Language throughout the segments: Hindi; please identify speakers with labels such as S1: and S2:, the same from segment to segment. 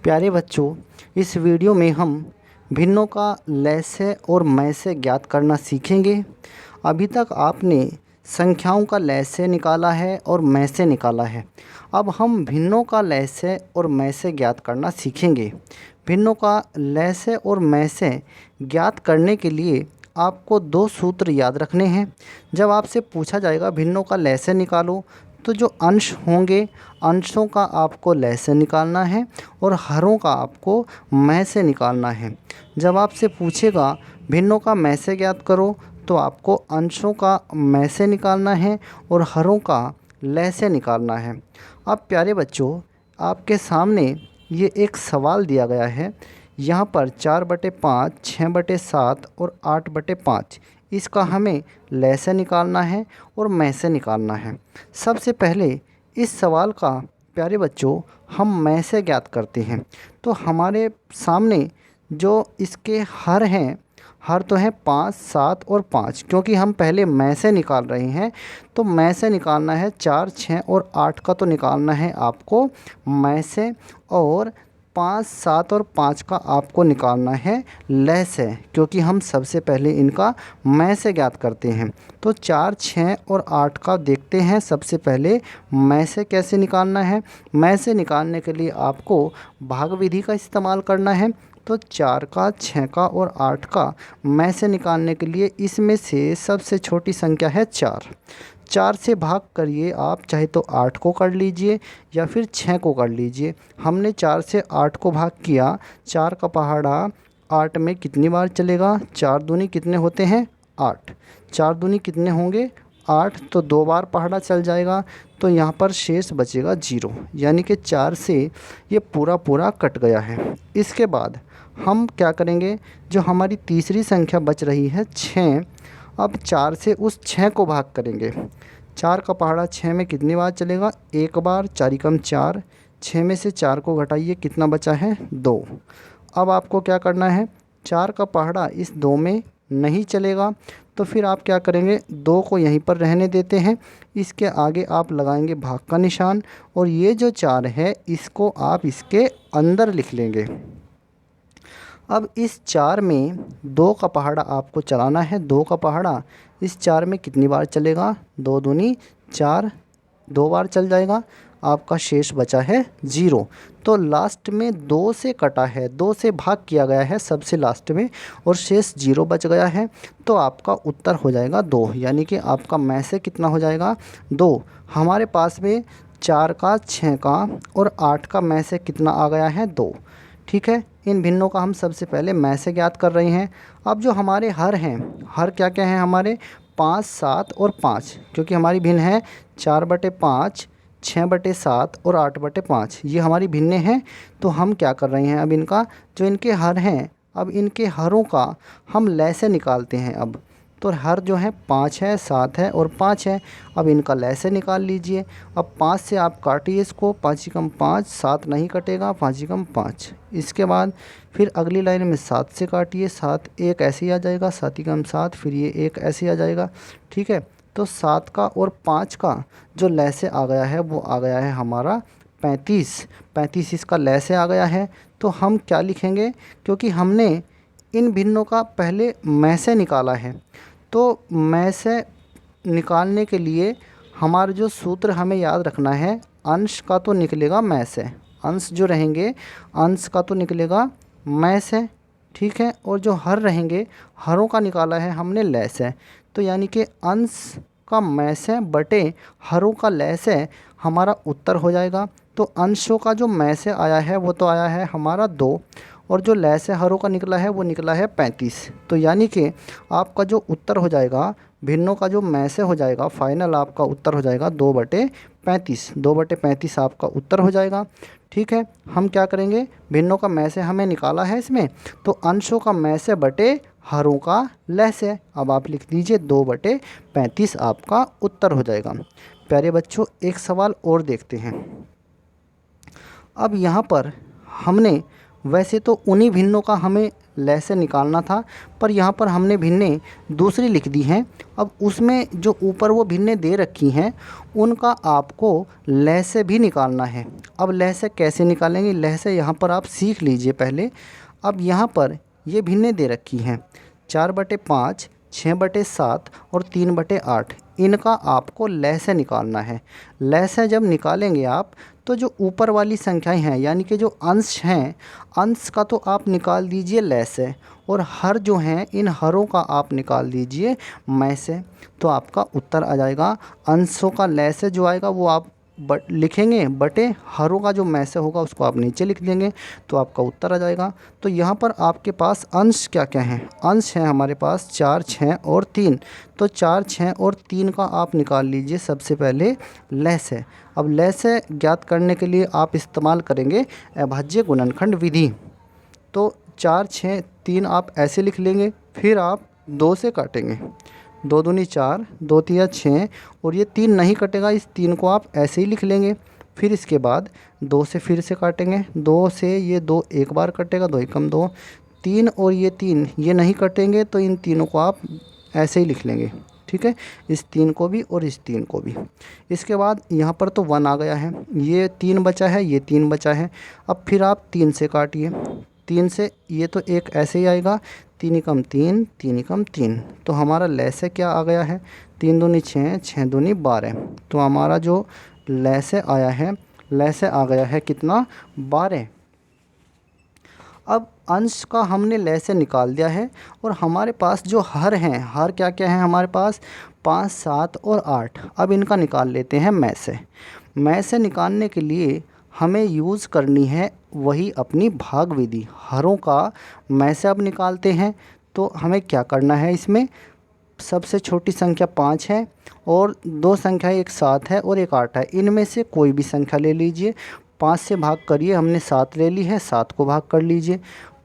S1: प्यारे बच्चों, इस वीडियो में हम भिन्नों का लैसे और मैसे ज्ञात करना सीखेंगे। अभी तक आपने संख्याओं का लैसे निकाला है और मैसे निकाला है। अब हम भिन्नों का लैसे और मैसे ज्ञात करना सीखेंगे। भिन्नों का लैसे और मैसे ज्ञात करने के लिए आपको दो सूत्र याद रखने हैं। जब आपसे पूछा जाएगा भिन्नों का लैसे निकालो, तो जो अंश होंगे अंशों का आपको लैसे निकालना है और हरों का आपको मैसे निकालना है। जब आपसे पूछेगा भिन्नों का मैसे ज्ञात करो, तो आपको अंशों का मैसे निकालना है और हरों का लैसे निकालना है। अब प्यारे बच्चों, आपके सामने ये एक सवाल दिया गया है। यहाँ पर 4/5, 6/7 और 8/5 इसका हमें लैसे निकालना है और मैसे निकालना है। सबसे पहले इस सवाल का प्यारे बच्चों हम मैसे ज्ञात करते हैं। तो हमारे सामने जो इसके हर हैं, हर तो हैं 5, 7 और 5, क्योंकि हम पहले मैसे निकाल रहे हैं। तो मैसे निकालना है 4, 6 और 8 का तो निकालना है आपको मैसे, और 5, 7 और 5 का आपको निकालना है लैसे, क्योंकि हम सबसे पहले इनका मैसे ज्ञात करते हैं। तो 4, 6 और 8 का देखते हैं। सबसे पहले मैसे कैसे निकालना है। मैसे निकालने के लिए आपको भाग विधि का इस्तेमाल करना है। तो 4 का, 6 का और 8 का मैसे निकालने के लिए इसमें से सबसे छोटी संख्या है 4। 4 से भाग करिए आप, चाहे तो 8 को कर लीजिए या फिर 6 को कर लीजिए। हमने 4 से 8 को भाग किया। 4 का पहाड़ा 8 में कितनी बार चलेगा? 4 दूनी कितने होते हैं? 8। 4 दूनी कितने होंगे? 8, तो 2 बार पहाड़ा चल जाएगा। तो यहाँ पर शेष बचेगा 0, यानी कि 4 से ये पूरा कट गया है। इसके बाद हम क्या करेंगे, जो हमारी तीसरी संख्या बच रही है 6, अब 4 से उस 6 को भाग करेंगे। 4 का पहाड़ा 6 में कितनी बार चलेगा? 1 बार। 4 एकम 4, 6 में से 4 को घटाइए, कितना बचा है? 2। अब आपको क्या करना है, 4 का पहाड़ा इस 2 में नहीं चलेगा, तो फिर आप क्या करेंगे, 2 को यहीं पर रहने देते हैं। इसके आगे आप लगाएंगे भाग का निशान, और ये जो 4 है इसको आप इसके अंदर लिख लेंगे। अब इस 4 में 2 का पहाड़ा आपको चलाना है। 2 का पहाड़ा इस 4 में कितनी बार चलेगा? 2 दूनी 4, 2 बार चल जाएगा। आपका शेष बचा है 0। तो लास्ट में 2 से कटा है, 2 से भाग किया गया है सबसे लास्ट में, और शेष 0 बच गया है। तो आपका उत्तर हो जाएगा 2, यानी कि आपका मैसे कितना हो जाएगा? 2। हमारे पास में 4 का, 6 का और 8 का मैसे कितना आ गया है? 2। ठीक है, इन भिन्नों का हम सबसे पहले मैसे ज्ञात कर रहे हैं। अब जो हमारे हर हैं, हर क्या क्या हैं हमारे? 5, 7 और 5, क्योंकि हमारी भिन्न है 4/5, 6/7 और 8/5, ये हमारी भिन्नें हैं। तो हम क्या कर रहे हैं, अब इनका जो इनके हर हैं, अब इनके हरों का हम लैसे निकालते हैं। अब तो हर जो है 5 है, 7 है और 5 है। अब इनका लैसे निकाल लीजिए। अब 5 से आप काटिए इसको, 5 एकम 5, 7 नहीं कटेगा, 5 एकम 5। इसके बाद फिर अगली लाइन में 7 से काटिए, 7 एक ऐसे ही आ जाएगा, 7 एकम 7, फिर ये एक ऐसे ही आ जाएगा। ठीक है, तो 7 का और 5 का जो लैसे आ गया है वो आ गया है हमारा 35। 35 इसका लैसे आ गया है। तो हम क्या लिखेंगे, क्योंकि हमने इन भिन्नों का पहले मैसे निकाला है, तो मैसे निकालने के लिए हमारा जो सूत्र हमें याद रखना है, अंश का तो निकलेगा मैसे, अंश जो रहेंगे अंश का तो निकलेगा मैसे। ठीक है, और जो हर रहेंगे हरों का निकाला है हमने लैसे। तो यानी कि अंश का मैसे बटे हरों का लैसे हमारा उत्तर हो जाएगा। तो अंशों का जो मैसे आया है वो तो आया है हमारा 2, और जो लैसे हरों का निकला है वो निकला है 35। तो यानी कि आपका जो उत्तर हो जाएगा भिन्नों का जो मैसे हो जाएगा, फाइनल आपका उत्तर हो जाएगा 2/35। 2/35 आपका उत्तर हो जाएगा। ठीक है, हम क्या करेंगे, भिन्नों का मैसे हमें निकाला है इसमें, तो अंशों का मैसे बटे हरों का लैसे। अब आप लिख दीजिए 2/35 आपका उत्तर हो जाएगा। प्यारे बच्चों, एक सवाल और देखते हैं। अब यहाँ पर हमने वैसे तो उन्हीं भिन्नों का हमें लैसे निकालना था, पर यहाँ पर हमने भिन्नें दूसरी लिख दी हैं। अब उसमें जो ऊपर वो भिन्नें दे रखी हैं उनका आपको लैसे भी निकालना है। अब लैसे कैसे निकालेंगे, लैसे यहाँ पर आप सीख लीजिए पहले। अब यहाँ पर ये भिन्नें दे रखी हैं 4/5, 6/7 और 3/8। इनका आपको लैसे निकालना है। लैसे जब निकालेंगे आप तो जो ऊपर वाली संख्याएं हैं यानी कि जो अंश हैं, अंश का तो आप निकाल दीजिए लैसे, और हर जो हैं इन हरों का आप निकाल दीजिए मैसे। तो आपका उत्तर आ जाएगा। अंशों का लैसे जो आएगा वो आप लिखेंगे बटे हरों का जो मैसे होगा उसको आप नीचे लिख देंगे, तो आपका उत्तर आ जाएगा। तो यहाँ पर आपके पास अंश क्या क्या हैं, अंश हैं हमारे पास 4, 6 और 3। तो 4, 6 और 3 का आप निकाल लीजिए सबसे पहले लैसे। अब लैसे ज्ञात करने के लिए आप इस्तेमाल करेंगे अभाज्य गुणनखंड विधि। तो 4, 6, 3 आप ऐसे लिख लेंगे, फिर आप 2 से काटेंगे, 2 दूनी 4, 2 तिया 6, और ये 3 नहीं कटेगा, इस 3 को आप ऐसे ही लिख लेंगे। फिर इसके बाद 2 से फिर से काटेंगे, 2 से ये 2 एक बार कटेगा, 2 एकम 2, 3 और ये 3 ये नहीं कटेंगे, तो इन तीनों को आप ऐसे ही लिख लेंगे। ठीक है, इस 3 को भी और इस 3 को भी। इसके बाद यहाँ पर तो 1 आ गया है, ये 3 बचा है, ये 3 बचा है। अब फिर आप 3 से काटिए, 3 से ये तो एक ऐसे ही आएगा, 3 एकम 3, 3 एकम 3। तो हमारा लैसे क्या आ गया है, 3 दूनी 6, 6 दूनी 12। तो हमारा जो लैसे आया है, लैसे आ गया है कितना, 12। अब अंश का हमने लैसे निकाल दिया है, और हमारे पास जो हर हैं, हर क्या क्या हैं हमारे पास, 5, 7 और 8। अब इनका निकाल लेते हैं मैसे। मैसे निकालने के लिए हमें यूज़ करनी है वही अपनी भाग विधि। हरों का मैसे अब निकालते हैं, तो हमें क्या करना है, इसमें सबसे छोटी संख्या 5 है और 2 संख्या, एक 7 है और एक 8 है। इनमें से कोई भी संख्या ले लीजिए, 5 से भाग करिए, हमने 7 ले ली है, 7 को भाग कर लीजिए।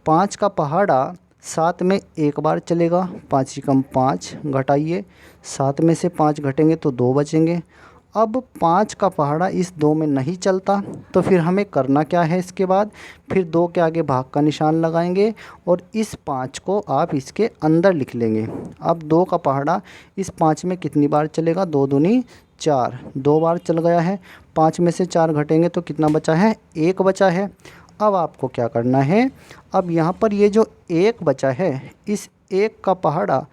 S1: 5 का पहाड़ा 7 में एक बार चलेगा, 5 एकम 5, घटाइए, 7 में से 5 घटेंगे तो 2 बचेंगे। अब 5 का पहाड़ा इस 2 में नहीं चलता, तो फिर हमें करना क्या है, इसके बाद फिर 2 के आगे भाग का निशान लगाएंगे और इस 5 को आप इसके अंदर लिख लेंगे। अब 2 का पहाड़ा इस 5 में कितनी बार चलेगा, 2 दूनी 4, 2 बार चल गया है। 5 में से 4 घटेंगे तो कितना बचा है, 1 बचा है। अब आपको क्या करना है, अब यहाँ पर ये जो 1 बचा है, इस 1 का पहाड़ा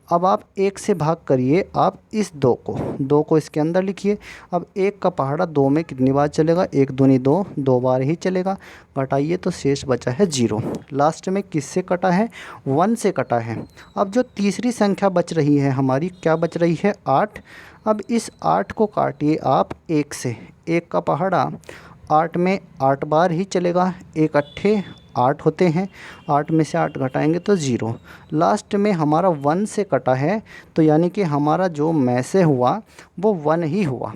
S1: अब आप 1 से भाग करिए, आप इस 2 को इसके अंदर लिखिए। अब 1 का पहाड़ा 2 में कितनी बार चलेगा, 1 दूनी 2, 2 बार ही चलेगा, घटाइए तो शेष बचा है 0। लास्ट में किससे कटा है, 1 से कटा है। अब जो तीसरी संख्या बच रही है हमारी, क्या बच रही है, 8। अब इस 8 को काटिए आप 1 से, 1 का पहाड़ा 8 में 8 बार ही चलेगा, 1 अट्ठे 8 होते हैं, 8 में से 8 घटाएंगे तो 0। लास्ट में हमारा 1 से कटा है, तो यानी कि हमारा जो मैसे हुआ वो 1 ही हुआ।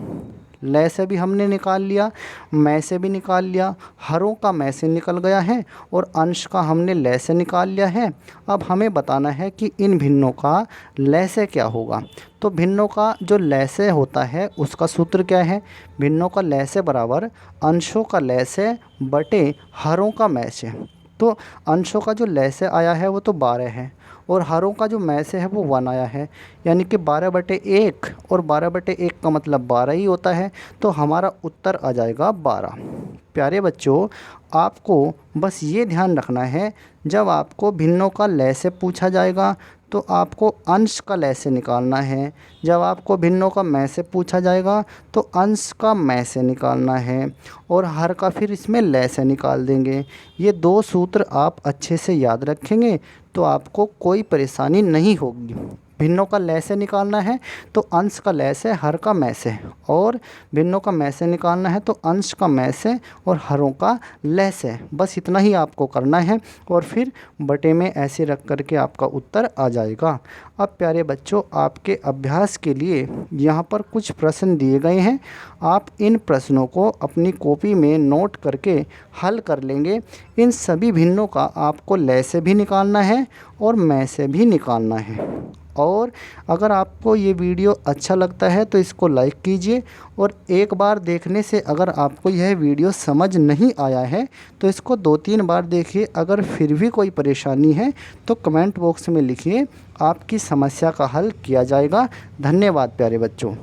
S1: लैसे भी हमने निकाल लिया, मैसे भी निकाल लिया, हरों का मैसे निकल गया है और अंश का हमने लैसे निकाल लिया है। अब हमें बताना है कि इन भिन्नों का लैसे क्या होगा। तो भिन्नों का जो लैसे होता है उसका सूत्र क्या है, भिन्नों का लैसे बराबर अंशों का लैसे बटे हरों का मैसे। तो अंशों का जो लैसे आया है वो तो 12 है, और हरों का जो मैसे है वो 1 आया है, यानी कि 12/1, और 12/1 का मतलब 12 ही होता है। तो हमारा उत्तर आ जाएगा 12। प्यारे बच्चों, आपको बस ये ध्यान रखना है, जब आपको भिन्नों का लैसे पूछा जाएगा तो आपको अंश का लैसे निकालना है, जब आपको भिन्नों का मैसे पूछा जाएगा तो अंश का मैसे निकालना है, और हर का फिर इसमें लैसे निकाल देंगे। ये 2 सूत्र आप अच्छे से याद रखेंगे तो आपको कोई परेशानी नहीं होगी। भिन्नों का लैसे निकालना है तो अंश का लैसे, हर का मैसे, और भिन्नों का मैसे निकालना है तो अंश का मैसे और हरों का लैसे। बस इतना ही आपको करना है, और फिर बटे में ऐसे रख करके आपका उत्तर आ जाएगा। अब प्यारे बच्चों, आपके अभ्यास के लिए यहाँ पर कुछ प्रश्न दिए गए हैं। आप इन प्रश्नों को अपनी कॉपी में नोट करके हल कर लेंगे। इन सभी भिन्नों का आपको लैसे भी निकालना है और मैसे भी निकालना है। और अगर आपको ये वीडियो अच्छा लगता है तो इसको लाइक कीजिए, और एक बार देखने से अगर आपको यह वीडियो समझ नहीं आया है तो इसको 2-3 बार देखिए। अगर फिर भी कोई परेशानी है तो कमेंट बॉक्स में लिखिए, आपकी समस्या का हल किया जाएगा। धन्यवाद प्यारे बच्चों।